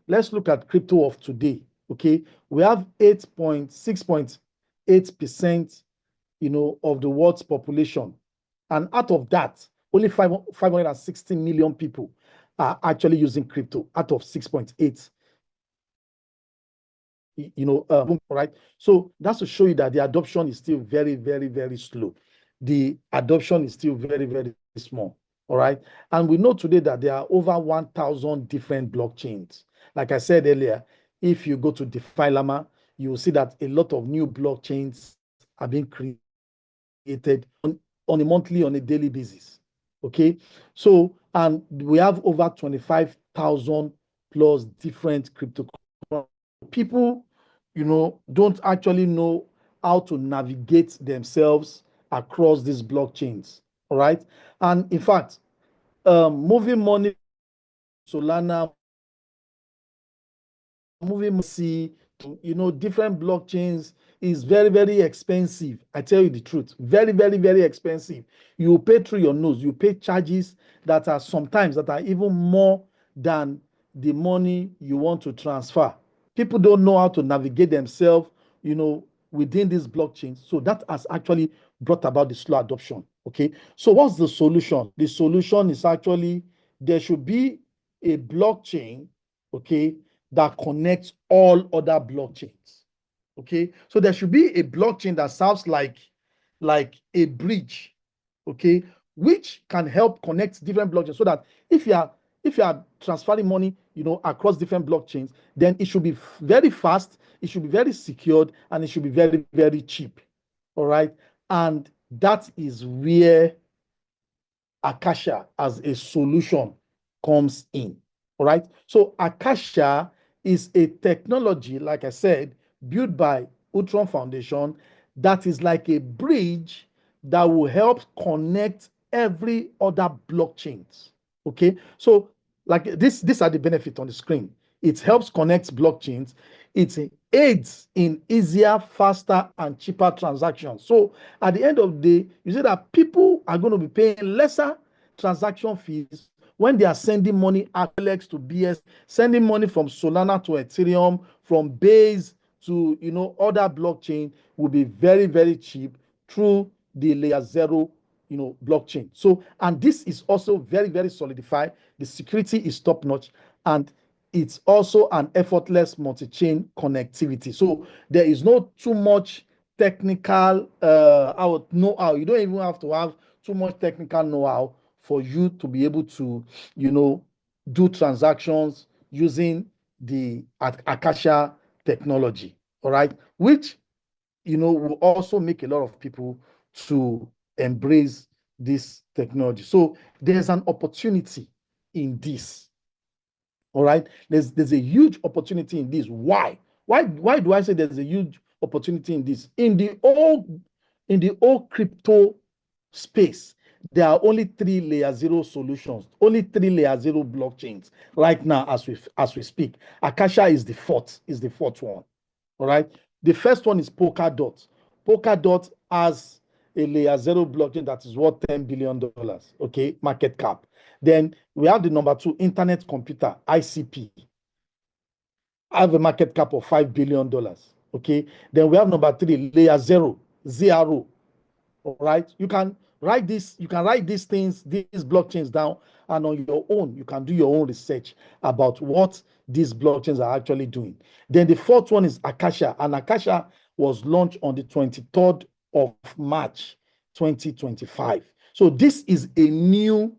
let's look at crypto of today. Okay, we have 6.8%, of the world's population, and out of that, only 560 million people are actually using crypto out of 6.8. Right. So that's to show you that the adoption is still very, very, very slow. The adoption is still very, very small. All right. And we know today that there are over 1,000 different blockchains. Like I said earlier, if you go to DeFi Llama, you will see that a lot of new blockchains are being created on a monthly, on a daily basis. Okay. So, and we have over 25,000 plus different crypto. People, don't actually know how to navigate themselves across these blockchains. All right. And in fact, moving money, Solana, moving see, different blockchains is very, very expensive. I tell you the truth, very, very, very expensive. You pay through your nose. You pay charges that are sometimes that are even more than the money you want to transfer. People don't know how to navigate themselves, within these blockchains. So that has actually brought about the slow adoption. Okay. So what's the solution? The solution is actually there should be a blockchain, okay, that connects all other blockchains. Okay. So there should be a blockchain that serves like a bridge, okay, which can help connect different blockchains so that if you are transferring money, across different blockchains, then it should be very fast, it should be very secured, and it should be very, very cheap. All right. And that is where Akasha as a solution comes in. All right. So Akasha is a technology, like I said, built by Ultron Foundation that is like a bridge that will help connect every other blockchains. Okay. So like these are the benefits on the screen. It helps connect blockchains. It aids in easier, faster, and cheaper transactions. So at the end of the day, you see that people are going to be paying lesser transaction fees when they are sending money Alex to BS, sending money from Solana to Ethereum, from Base to other blockchain will be very, very cheap through the layer 0 blockchain. So, and this is also very, very solidified. The security is top notch, and it's also an effortless multi-chain connectivity. So there is no too much technical know-how. You don't even have to have too much technical know-how for you to be able to, do transactions using the Akasha technology. All right, which will also make a lot of people to embrace this technology. So there's an opportunity in this. All right, there's a huge opportunity in this. Why do I say there's a huge opportunity in this? In the old crypto space, there are only 3 layer 0 solutions, only 3 layer 0 blockchains right now as we speak. Akasha is the fourth one. All right, the first one is Polkadot. Polkadot has a layer 0 blockchain that is worth $10 billion, okay, market cap. Then we have the number 2, Internet Computer, ICP. Have a market cap of $5 billion, okay. Then we have number 3, layer 0, ZRO. All right, you can write these things, these blockchains down, and on your own you can do your own research about what these blockchains are actually doing. Then the fourth one is Akasha, and Akasha was launched on the 23rd of March 2025. So this is a new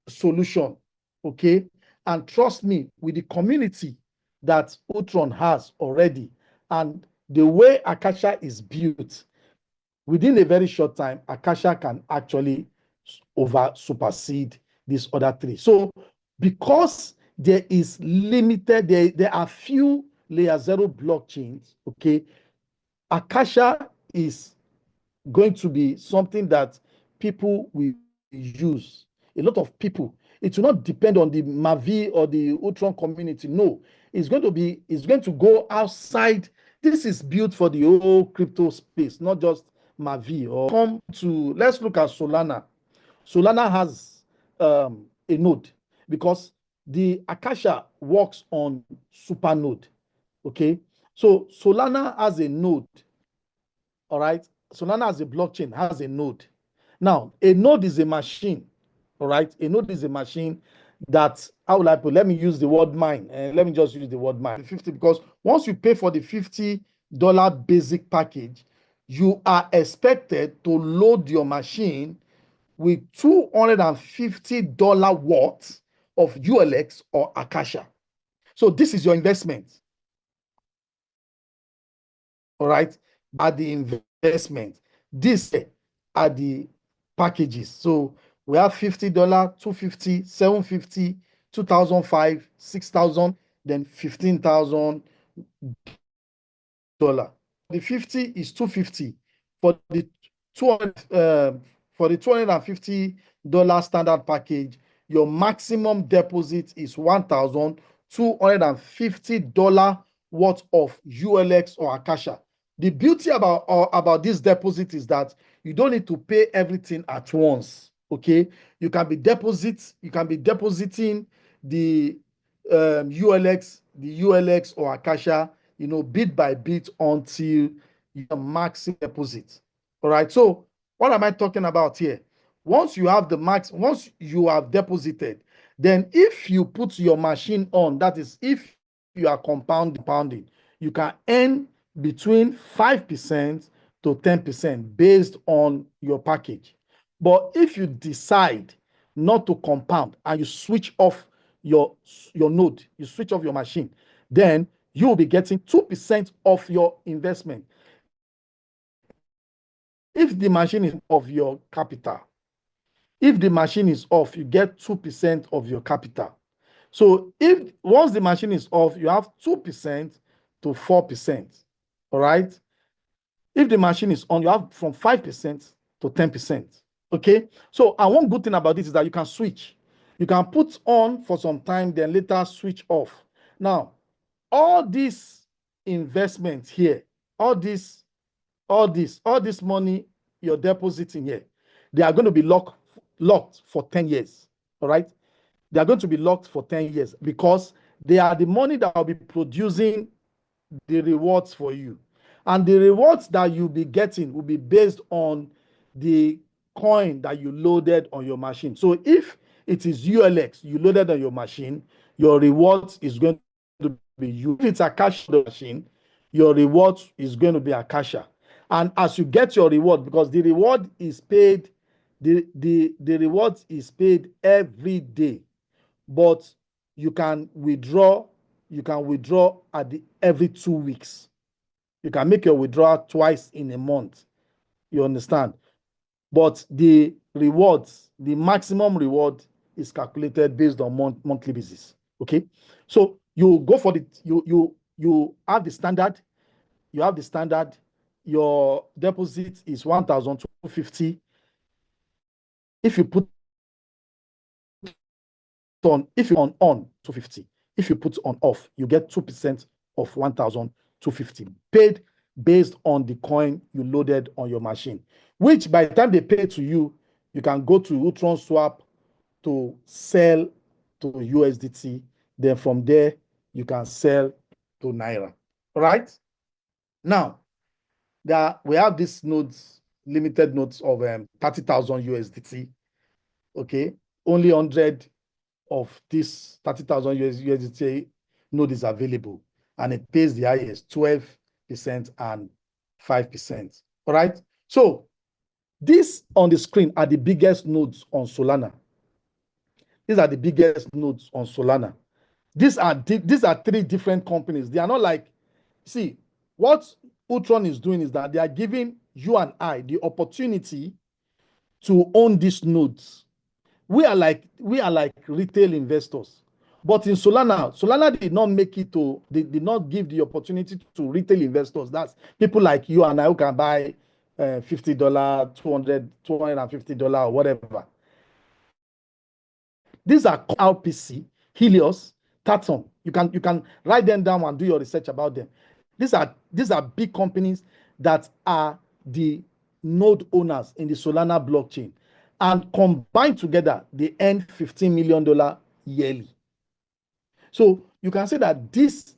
solution, okay. And trust me, with the community that Ultron has already and the way Akasha is built, within a very short time, Akasha can actually supersede these other 3. So because there is limited, there are few layer 0 blockchains, okay, Akasha is going to be something that people will use. A lot of people. It will not depend on the Mavi or the Ultron community. No, it's going to go outside. This is built for the whole crypto space, not just Mavi. Or let's look at Solana. Solana has a node because the Akasha works on supernode. Okay, so Solana has a node. All right, Solana as a blockchain has a node. Now, a node is a machine. All right, a node is a machine that, how will I put? Let me use the word mine, and let me just use the word mine. 50, because once you pay for the $50 basic package, you are expected to load your machine with $250 worth of ULX or Akasha. So this is your investment. All right, at the investment. These are the packages. So we have $50, $250, $750, 2005, 6,000, then $15,000. The 50 is 250 for the 200 for the $250 standard package. Your maximum deposit is $1,250 worth of ULX or Akasha. The beauty about this deposit is that you don't need to pay everything at once. Okay, you can be depositing the ULX or Akasha, bit by bit until your maximum deposit. All right. So what am I talking about here? Once you have deposited, then if you put your machine on, that is, if you are compounding, you can earn between 5% to 10% based on your package. But if you decide not to compound and you switch off your node, you switch off your machine, then you will be getting 2% of your investment. If the machine is of your capital, if the machine is off, you get 2% of your capital. So if once the machine is off, you have 2% to 4%. All right. If the machine is on, you have from 5% to 10%. Okay. So, and one good thing about this is that you can switch. You can put on for some time, then later switch off. Now, all this investment here, all this money you're depositing here, they are going to be locked for 10 years. All right. They are going to be locked for 10 years because they are the money that will be producing the rewards for you. And the rewards that you'll be getting will be based on the coin that you loaded on your machine. So if it is ULX you loaded on your machine, your reward is going to be you. If it's Akasha machine, your reward is going to be Akasha. And as you get your reward, because the reward is paid, the reward is paid every day, but you can withdraw at the every 2 weeks. You can make your withdrawal twice in a month. You understand? But the rewards, the maximum reward is calculated based on monthly basis. Okay. So you go for you have the standard. You have the standard. Your deposit is 1,250. If you put on, if you on 250, if you put on off, you get 2% of 1,250 paid based on the coin you loaded on your machine, which by the time they pay to you, you can go to Ultron Swap to sell to USDT. Then from there, you can sell to Naira. All right. Now, we have these nodes, limited nodes of 30,000 USDT. Okay. Only 100 of this 30,000 USDT node is available, and it pays the highest 12% and 5%. All right. So these on the screen are the biggest nodes on Solana. These are the biggest nodes on Solana. These are three different companies. They are not like, see, what Ultron is doing is that they are giving you and I the opportunity to own these nodes. We are like retail investors. But in Solana did not make it to, they did not give the opportunity to retail investors. That's people like you and I who can buy $50, $250 or whatever. These are RPC, Helios, Tatum. You can write them down and do your research about them. These are big companies that are the node owners in the Solana blockchain. And combined together, they earn $15 million yearly. So you can say that this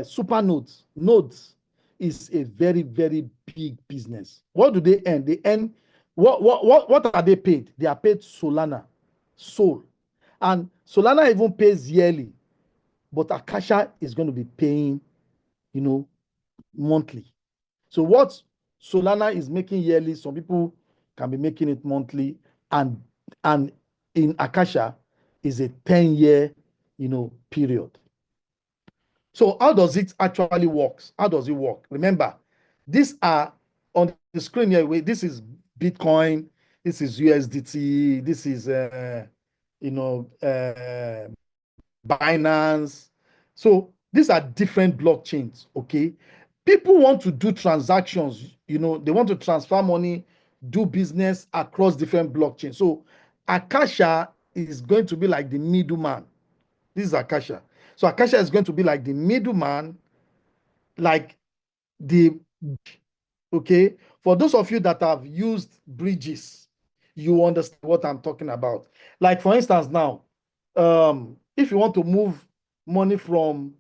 super nodes is a very, very big business. What do they earn? They earn what are they paid? They are paid Solana, Sol. And Solana even pays yearly, but Akasha is going to be paying, monthly. So what Solana is making yearly, some people can be making it monthly, and in Akasha is a 10-year, period. So how does it actually work? How does it work? Remember, these are on the screen here. This is Bitcoin, this is USDT, this is Binance. So these are different blockchains. Okay, people want to do transactions. They want to transfer money, do business across different blockchains. So Akasha is going to be like the middleman. This is Akasha. So Akasha is going to be like the middleman, like the okay. For those of you that have used bridges, you understand what I'm talking about. Like for instance, now, if you want to move money from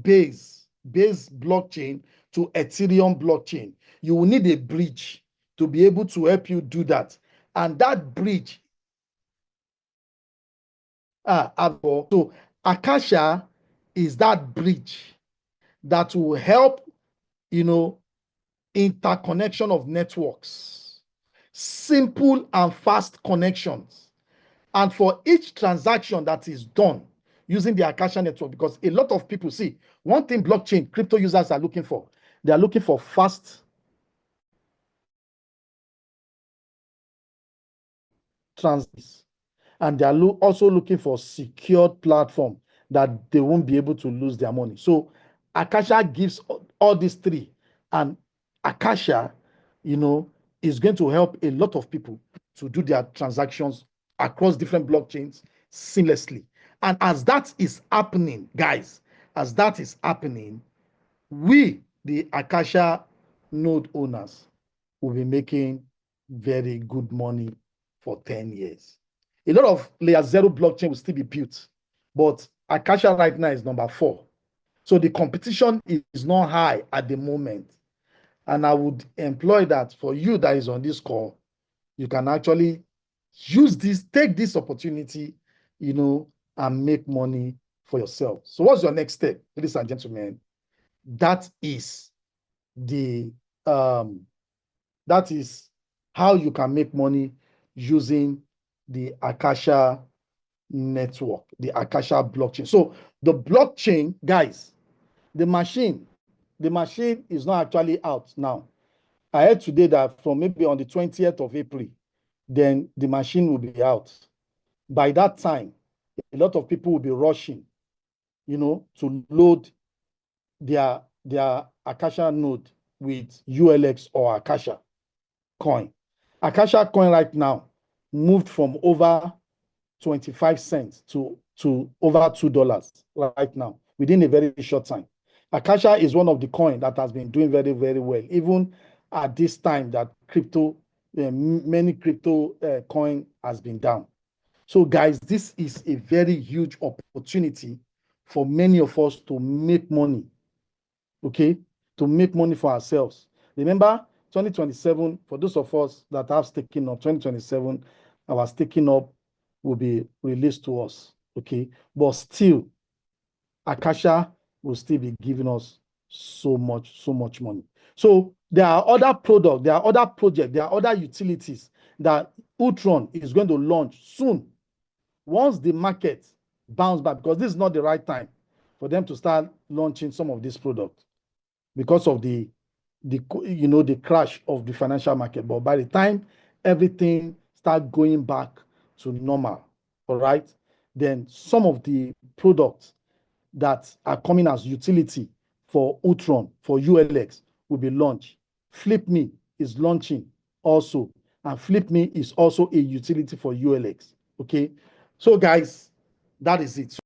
base blockchain to Ethereum blockchain, you will need a bridge to be able to help you do that. And that bridge, so Akasha is that bridge that will help, interconnection of networks, simple and fast connections. And for each transaction that is done using the Akasha network, because a lot of people see one thing blockchain crypto users are looking for, they are looking for fast transactions, and they are also looking for secured platform that they won't be able to lose their money. So Akasha gives all these three, and Akasha, is going to help a lot of people to do their transactions across different blockchains seamlessly. And as that is happening, guys, as that is happening, we, the Akasha node owners, will be making very good money for 10 years. A lot of layer 0 blockchain will still be built, but Akasha right now is number 4. So the competition is not high at the moment. And I would employ that for you that is on this call, you can actually use this, take this opportunity, and make money for yourself. So what's your next step, ladies and gentlemen? That is that is how you can make money using the Akasha network, the Akasha blockchain. So the blockchain, guys, the machine is not actually out now. I heard today that from maybe on the 20th of April, then the machine will be out. By that time, a lot of people will be rushing, to load their Akasha node with ULX or Akasha coin. Akasha coin right now moved from over 25 cents to over $2 right now within a very short time. Akasha is one of the coins that has been doing very, very well, even at this time that many crypto coin has been down. So guys, this is a very huge opportunity for many of us to make money, okay? To make money for ourselves. Remember, 2027, for those of us that have staking up, 2027, our staking up will be released to us, okay? But still, Akasha will still be giving us so much money. So there are other products, there are other projects, there are other utilities that Ultron is going to launch soon. Once the market bounce back, because this is not the right time for them to start launching some of these products because of the crash of the financial market. But by the time everything start going back to normal, all right, then some of the products that are coming as utility for Ultron, for ULX, will be launched. FlipMe is launching also, and FlipMe is also a utility for ULX. Okay, so guys, that is it.